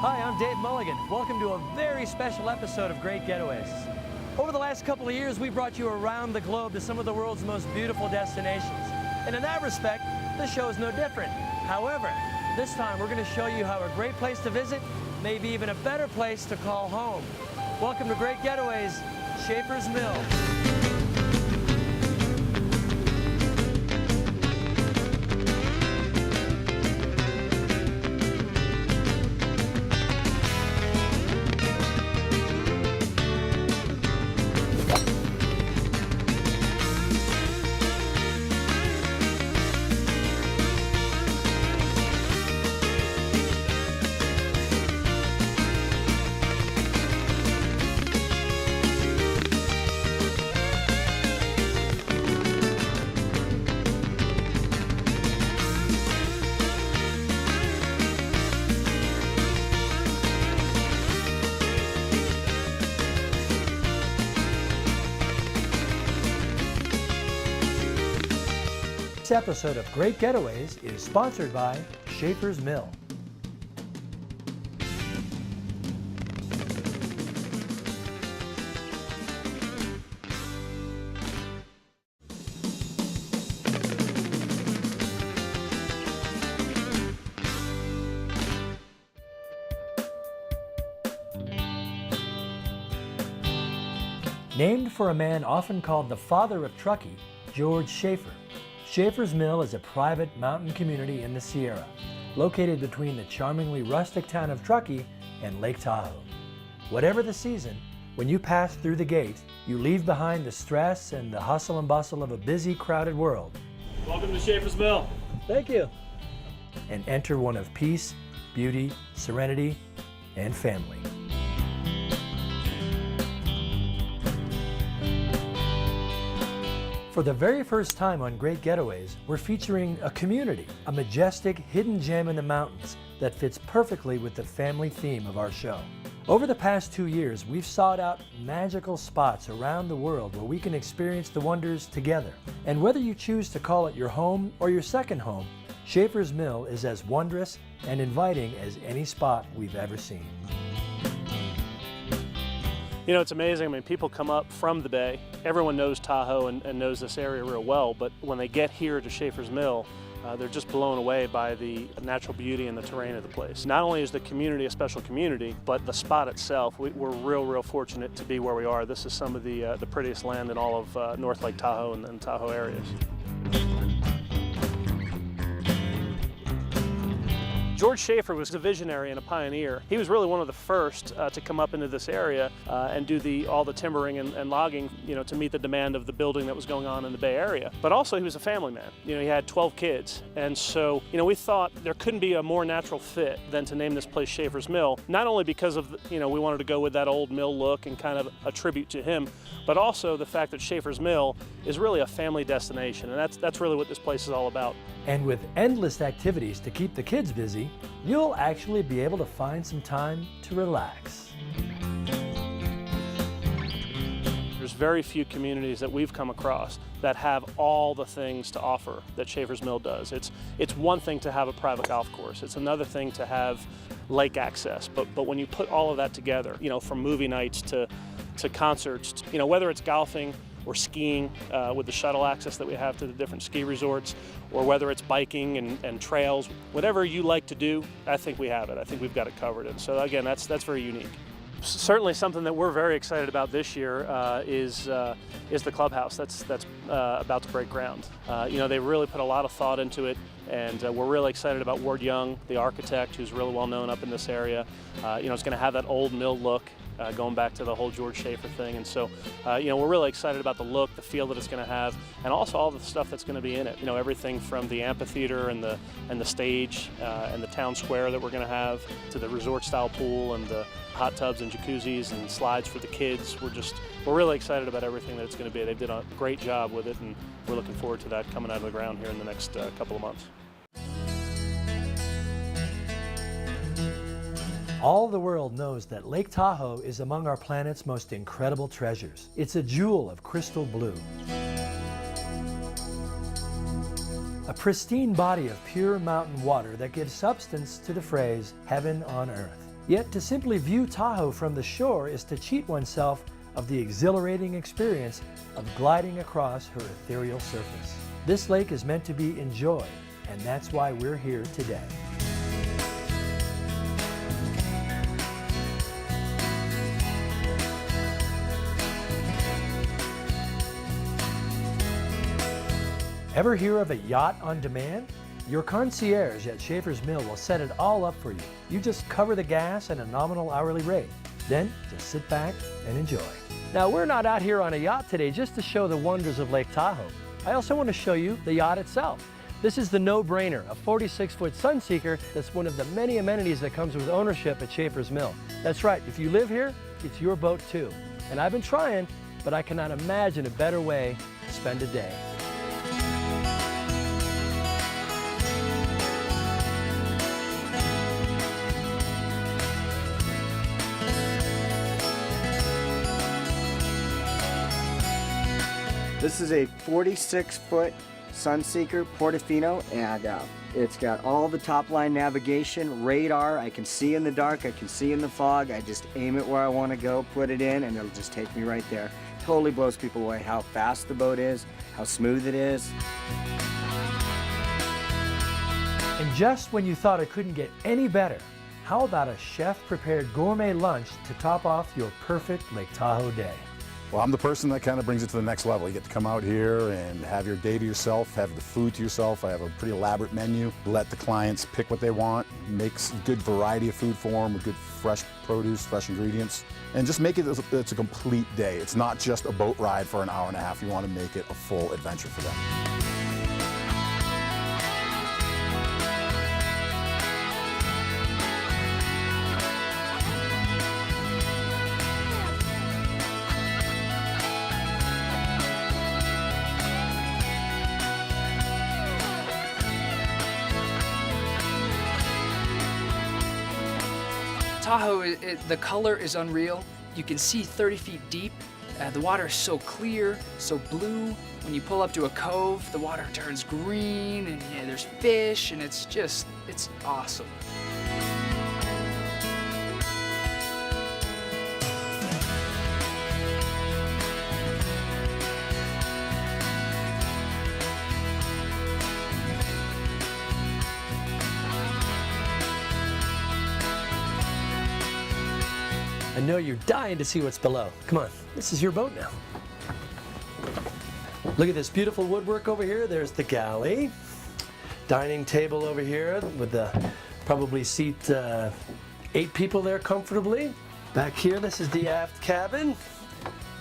Hi, I'm Dave Mulligan. Welcome to a very special episode of Great Getaways. Over the last couple of years, we brought you around the globe to some of the world's most beautiful destinations. And in that respect, this show is no different. However, this time we're going to show you how a great place to visit may be even a better place to call home. Welcome to Great Getaways, Schaffer's Mill. This episode of Great Getaways is sponsored by Schaffer's Mill. Named for a man often called the father of trucking, George Schaffer, Schaffer's Mill is a private mountain community in the Sierra, located between the charmingly rustic town of Truckee and Lake Tahoe. Whatever the season, when you pass through the gate, you leave behind the stress and the hustle and bustle of a busy, crowded world. Welcome to Schaffer's Mill. Thank you. And enter one of peace, beauty, serenity, and family. For the very first time on Great Getaways, we're featuring a community, a majestic hidden gem in the mountains that fits perfectly with the family theme of our show. Over the past 2 years, we've sought out magical spots around the world where we can experience the wonders together. And whether you choose to call it your home or your second home, Schaffer's Mill is as wondrous and inviting as any spot we've ever seen. You know, it's amazing. I mean, people come up from the bay. Everyone knows Tahoe and knows this area real well, but when they get here to Schaffer's Mill, they're just blown away by the natural beauty and the terrain of the place. Not only is the community a special community, but the spot itself, we're real fortunate to be where we are. This is some of the prettiest land in all of North Lake Tahoe and Tahoe areas. George Schaffer was a visionary and a pioneer. He was really one of the first to come up into this area and do all the timbering and logging, you know, to meet the demand of the building that was going on in the Bay Area. But also he was a family man. You know, he had 12 kids. And so, you know, we thought there couldn't be a more natural fit than to name this place Schaffer's Mill, not only because of, you know, we wanted to go with that old mill look and kind of a tribute to him, but also the fact that Schaffer's Mill is really a family destination. And that's really what this place is all about. And with endless activities to keep the kids busy, you'll actually be able to find some time to relax. There's very few communities that we've come across that have all the things to offer that Schaffer's Mill does. It's one thing to have a private golf course. It's another thing to have lake access. But when you put all of that together, you know, from movie nights to concerts, you know, whether it's golfing or skiing with the shuttle access that we have to the different ski resorts, or whether it's biking and trails, whatever you like to do, I think we have it. I think we've got it covered. And so again, that's very unique. Certainly something that we're very excited about this year is the clubhouse that's about to break ground. You know, they really put a lot of thought into it, and we're really excited about Ward Young, the architect, who's really well known up in this area. You know, it's going to have that old mill look. Going back to the whole George Schaffer thing. And so, you know, we're really excited about the look, the feel that it's going to have, and also all the stuff that's going to be in it. You know, everything from the amphitheater and the stage and the town square that we're going to have, to the resort-style pool and the hot tubs and jacuzzis and slides for the kids. We're really excited about everything that it's going to be. They did a great job with it, and we're looking forward to that coming out of the ground here in the next couple of months. All the world knows that Lake Tahoe is among our planet's most incredible treasures. It's a jewel of crystal blue. A pristine body of pure mountain water that gives substance to the phrase, heaven on earth. Yet to simply view Tahoe from the shore is to cheat oneself of the exhilarating experience of gliding across her ethereal surface. This lake is meant to be enjoyed, and that's why we're here today. Ever hear of a yacht on demand? Your concierge at Schaffer's Mill will set it all up for you. You just cover the gas at a nominal hourly rate. Then just sit back and enjoy. Now, we're not out here on a yacht today just to show the wonders of Lake Tahoe. I also want to show you the yacht itself. This is the no-brainer, a 46-foot Sunseeker that's one of the many amenities that comes with ownership at Schaffer's Mill. That's right, if you live here, it's your boat too. And I've been trying, but I cannot imagine a better way to spend a day. This is a 46-foot Sunseeker Portofino, and it's got all the top-line navigation, radar. I can see in the dark, I can see in the fog. I just aim it where I want to go, put it in, and it'll just take me right there. Totally blows people away how fast the boat is, how smooth it is. And just when you thought it couldn't get any better, how about a chef-prepared gourmet lunch to top off your perfect Lake Tahoe day? Well, I'm the person that kind of brings it to the next level. You get to come out here and have your day to yourself, have the food to yourself. I have a pretty elaborate menu. Let the clients pick what they want, makes good variety of food for them with good fresh produce, fresh ingredients, and just make it it's a complete day. It's not just a boat ride for an hour and a half. You want to make it a full adventure for them. Tahoe, the color is unreal. You can see 30 feet deep. The water is so clear, so blue. When you pull up to a cove, the water turns green, and there's fish, and it's awesome. I know you're dying to see what's below. Come on, this is your boat now. Look at this beautiful woodwork over here. There's the galley. Dining table over here with the probably seat 8 people there comfortably. Back here, this is the aft cabin.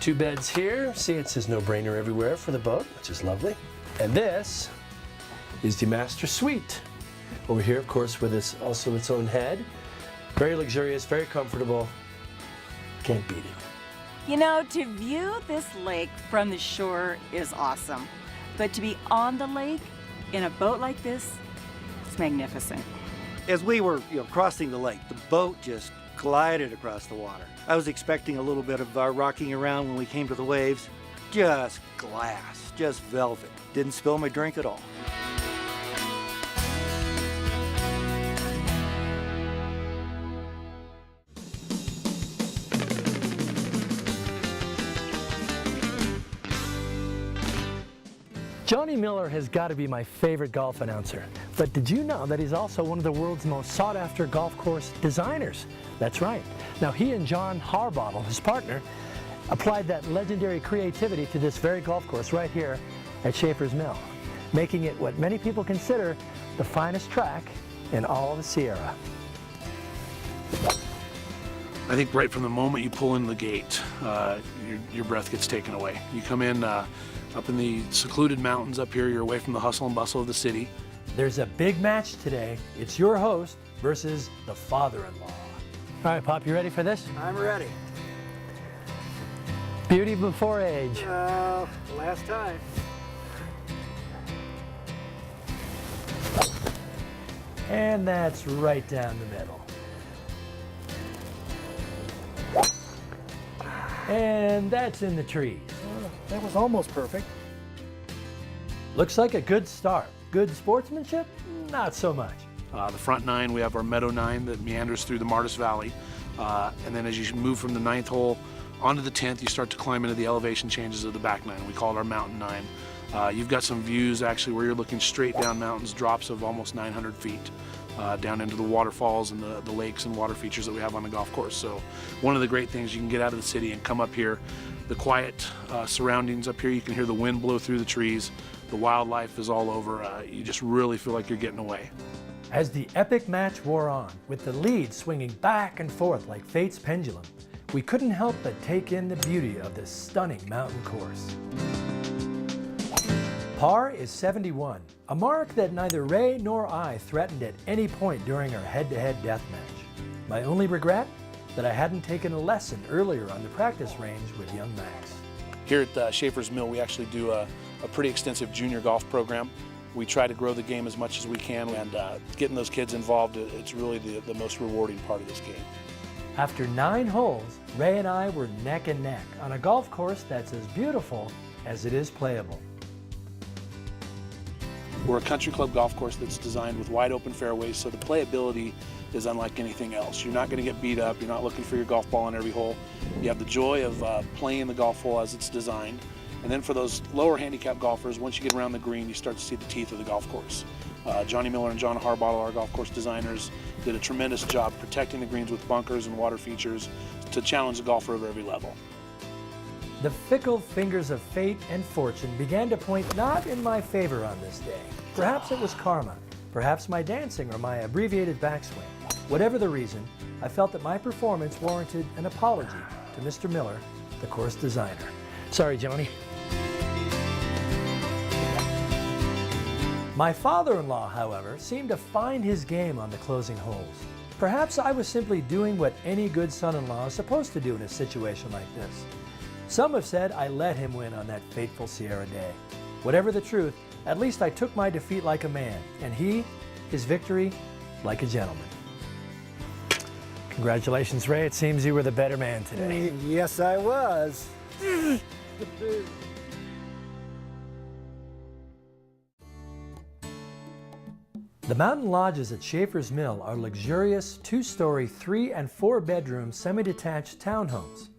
2 beds here. See, it says no-brainer everywhere for the boat, which is lovely. And this is the master suite. Over here, of course, with also its own head. Very luxurious, very comfortable. Can't beat it. You know, to view this lake from the shore is awesome, but to be on the lake in a boat like this, it's magnificent. As we were crossing the lake, the boat just glided across the water. I was expecting a little bit of rocking around when we came to the waves. Just glass, just velvet. Didn't spill my drink at all. Johnny Miller has got to be my favorite golf announcer. But did you know that he's also one of the world's most sought-after golf course designers? That's right. Now, he and John Harbottle, his partner, applied that legendary creativity to this very golf course right here at Schaffer's Mill, making it what many people consider the finest track in all of the Sierra. I think right from the moment you pull in the gate, your breath gets taken away. You come in up in the secluded mountains up here, you're away from the hustle and bustle of the city. There's a big match today. It's your host versus the father-in-law. All right, Pop, you ready for this? I'm ready. Beauty before age. Last time. And that's right down the middle. And that's in the trees. That was almost perfect. Looks like a good start. Good sportsmanship? Not so much. The front 9, we have our Meadow 9 that meanders through the Martis Valley. And then as you move from the 9th hole onto the 10th, you start to climb into the elevation changes of the back 9. We call it our Mountain 9. You've got some views actually where you're looking straight down mountains, drops of almost 900 feet. Down into the waterfalls and the lakes and water features that we have on the golf course. So one of the great things, you can get out of the city and come up here. The quiet surroundings up here, you can hear the wind blow through the trees. The wildlife is all over. You just really feel like you're getting away. As the epic match wore on, with the lead swinging back and forth like fate's pendulum, we couldn't help but take in the beauty of this stunning mountain course. Par is 71, a mark that neither Ray nor I threatened at any point during our head-to-head death match. My only regret? That I hadn't taken a lesson earlier on the practice range with young Max. Here at Schaffer's Mill, we actually do a pretty extensive junior golf program. We try to grow the game as much as we can, and getting those kids involved, it's really the most rewarding part of this game. After 9 holes, Ray and I were neck and neck on a golf course that's as beautiful as it is playable. We're a country club golf course that's designed with wide open fairways, so the playability is unlike anything else. You're not going to get beat up. You're not looking for your golf ball on every hole. You have the joy of playing the golf hole as it's designed. And then for those lower handicap golfers, once you get around the green, you start to see the teeth of the golf course. Johnny Miller and John Harbottle, our golf course designers, did a tremendous job protecting the greens with bunkers and water features to challenge the golfer over every level. The fickle fingers of fate and fortune began to point not in my favor on this day. Perhaps it was karma, perhaps my dancing or my abbreviated backswing. Whatever the reason, I felt that my performance warranted an apology to Mr. Miller, the course designer. Sorry, Johnny. My father-in-law, however, seemed to find his game on the closing holes. Perhaps I was simply doing what any good son-in-law is supposed to do in a situation like this. Some have said I let him win on that fateful Sierra day. Whatever the truth, at least I took my defeat like a man, and he, his victory, like a gentleman. Congratulations, Ray. It seems you were the better man today. Yes, I was. The mountain lodges at Schaffer's Mill are luxurious 2-story, 3- and 4-bedroom semi-detached townhomes.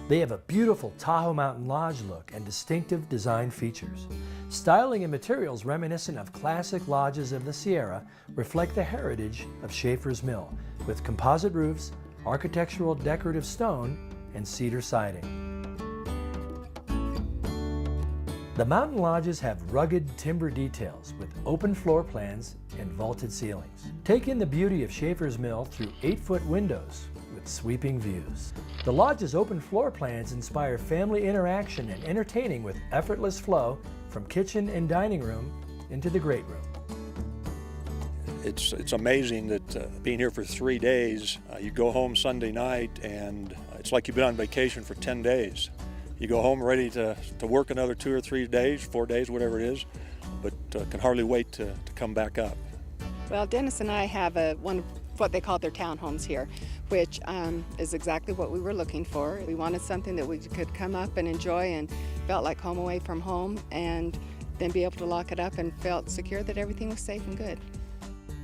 They have a beautiful Tahoe Mountain Lodge look and distinctive design features. Styling and materials reminiscent of classic lodges of the Sierra reflect the heritage of Schaffer's Mill, with composite roofs, architectural decorative stone, and cedar siding. The mountain lodges have rugged timber details with open floor plans and vaulted ceilings. Take in the beauty of Schaffer's Mill through 8-foot windows with sweeping views. The lodge's open floor plans inspire family interaction and entertaining with effortless flow from kitchen and dining room into the great room. It's amazing that being here for 3 days, you go home Sunday night and it's like you've been on vacation for 10 days. You go home ready to work another 2 or 3 days, 4 days, whatever it is, but can hardly wait to come back up. Well, Dennis and I have one of what they call their townhomes here, which is exactly what we were looking for. We wanted something that we could come up and enjoy and felt like home away from home, and then be able to lock it up and felt secure that everything was safe and good.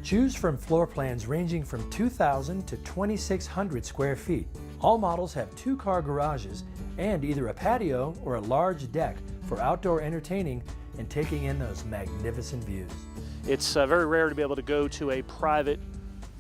Choose from floor plans ranging from 2,000 to 2,600 square feet. All models have 2-car garages and either a patio or a large deck for outdoor entertaining and taking in those magnificent views. It's very rare to be able to go to a private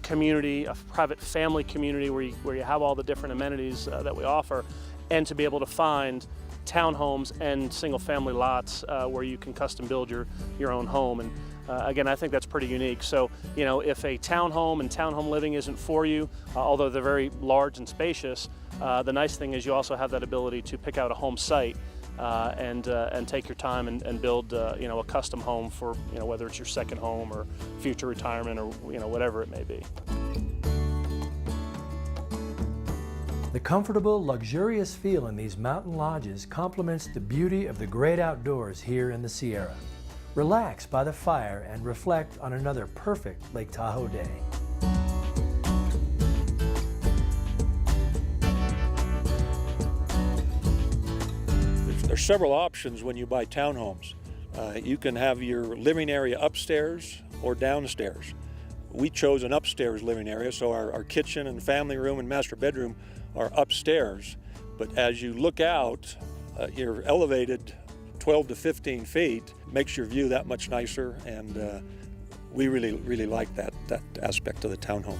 community, a private family community where you have all the different amenities that we offer, and to be able to find townhomes and single-family lots where you can custom build your own home. And again, I think that's pretty unique. So, you know, if a townhome and townhome living isn't for you, although they're very large and spacious, the nice thing is you also have that ability to pick out a home site and take your time and build you know, a custom home for, you know, whether it's your second home or future retirement or, you know, whatever it may be. The comfortable, luxurious feel in these mountain lodges complements the beauty of the great outdoors here in the Sierra. Relax by the fire and reflect on another perfect Lake Tahoe day. There's several options when you buy townhomes. You can have your living area upstairs or downstairs. we chose an upstairs living area, so our kitchen and family room and master bedroom are upstairs. But as you look out, you're elevated 12 to 15 feet, makes your view that much nicer, and we really like that aspect of the townhome.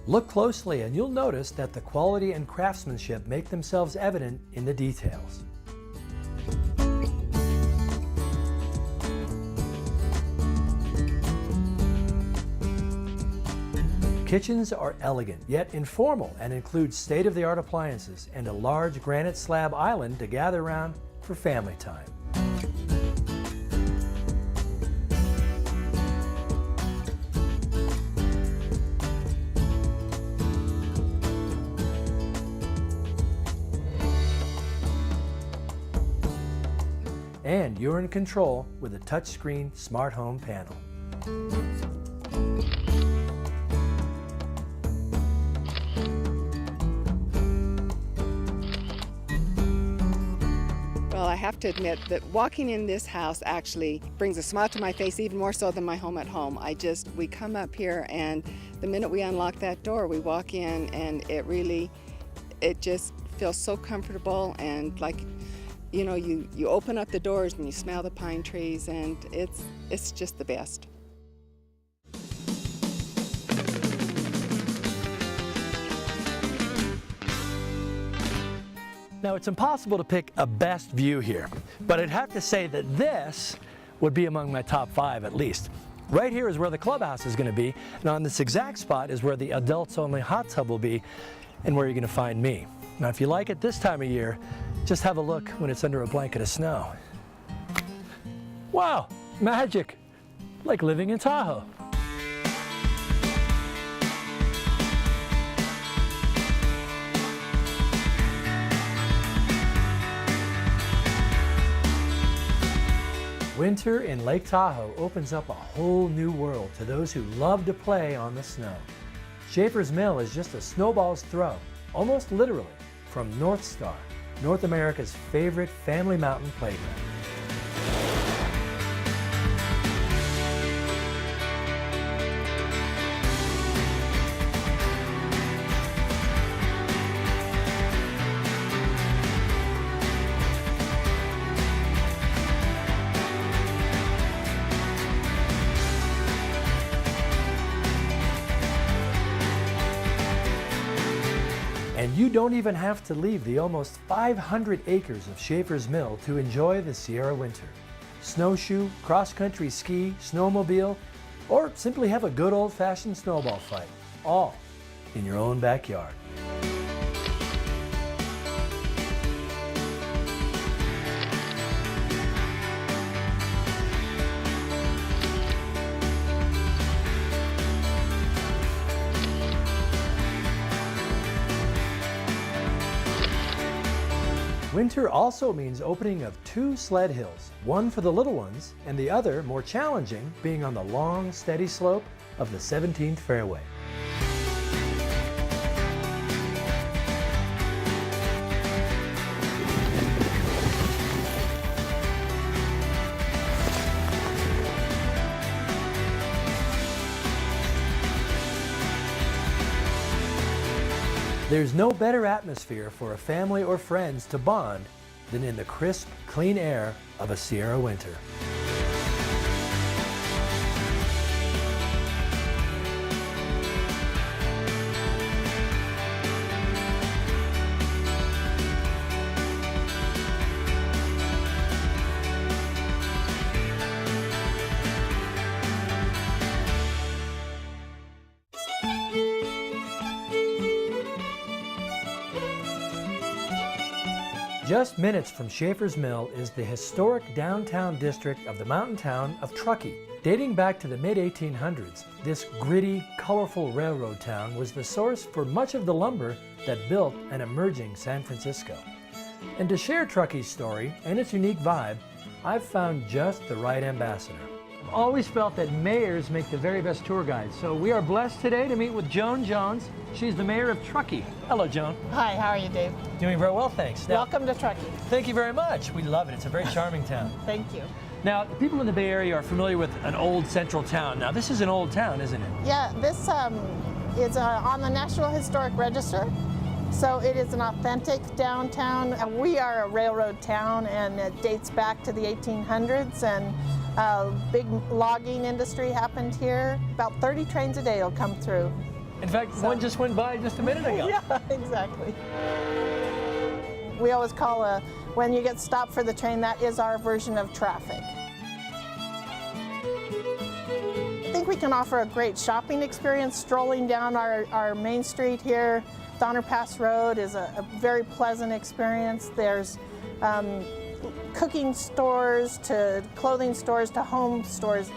Look closely and you'll notice that the quality and craftsmanship make themselves evident in the details. Kitchens are elegant yet informal and include state-of-the-art appliances and a large granite slab island to gather around for family time. And you're in control with a touchscreen smart home panel. Well, I have to admit that walking in this house actually brings a smile to my face even more so than my home at home. We come up here and the minute we unlock that door, we walk in and it just feels so comfortable, and like, you know, you open up the doors and you smell the pine trees, and it's just the best. Now, it's impossible to pick a best view here, but I'd have to say that this would be among my top 5 at least. Right here is where the clubhouse is going to be, and on this exact spot is where the adults-only hot tub will be, and where you're going to find me. Now, if you like it this time of year, just have a look when it's under a blanket of snow. Wow, magic! Like living in Tahoe. Winter in Lake Tahoe opens up a whole new world to those who love to play on the snow. Schaffer's Mill is just a snowball's throw, almost literally, from North Star, North America's favorite family mountain playground. And you don't even have to leave the almost 500 acres of Schaffer's Mill to enjoy the Sierra winter. Snowshoe, cross-country ski, snowmobile, or simply have a good old-fashioned snowball fight, all in your own backyard. Winter also means opening of 2 sled hills, one for the little ones and the other, more challenging, being on the long, steady slope of the 17th fairway. There's no better atmosphere for a family or friends to bond than in the crisp, clean air of a Sierra winter. Just minutes from Schaffer's Mill is the historic downtown district of the mountain town of Truckee. Dating back to the mid-1800s, this gritty, colorful railroad town was the source for much of the lumber that built an emerging San Francisco. And to share Truckee's story and its unique vibe, I've found just the right ambassador. I've always felt that mayors make the very best tour guides, so we are blessed today to meet with Joan Jones. She's the mayor of Truckee. Hello, Joan. Hi, how are you, Dave? Doing very well, thanks. Now, welcome to Truckee. Thank you very much. We love it. It's a very charming town. Thank you. Now, the people in the Bay Area are familiar with an old central town. Now, this is an old town, isn't it? Yeah, this is on the National Historic Register. So it is an authentic downtown. We are a railroad town, and it dates back to the 1800s, and big logging industry happened here. About 30 trains a day will come through. In fact, one just went by just a minute ago. Yeah, exactly. We always call when you get stopped for the train, that is our version of traffic. I think we can offer a great shopping experience strolling down our main street here. Donner Pass Road is a very pleasant experience. There's cooking stores to clothing stores to home stores.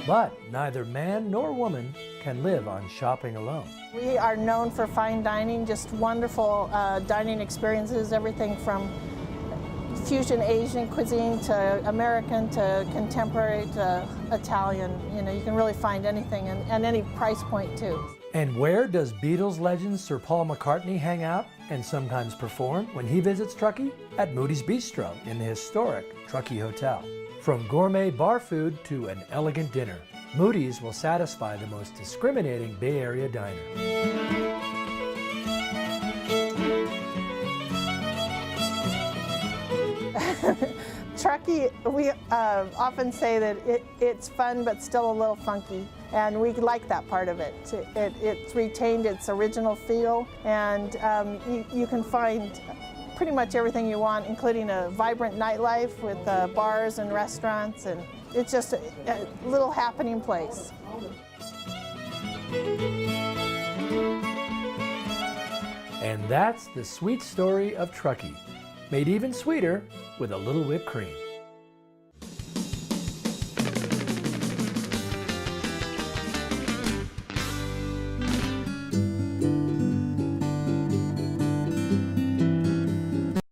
But neither man nor woman can live on shopping alone. We are known for fine dining, just wonderful dining experiences, everything from fusion Asian cuisine to American to contemporary to Italian. You know, you can really find anything and any price point too. And where does Beatles legend Sir Paul McCartney hang out and sometimes perform when he visits Truckee? At Moody's Bistro in the historic Truckee Hotel. From gourmet bar food to an elegant dinner, Moody's will satisfy the most discriminating Bay Area diner. Truckee, we often say that it's fun but still a little funky, and we like that part of it. It's retained its original feel, and you can find pretty much everything you want, including a vibrant nightlife with bars and restaurants, and it's just a little happening place. And that's the sweet story of Truckee, made even sweeter with a little whipped cream.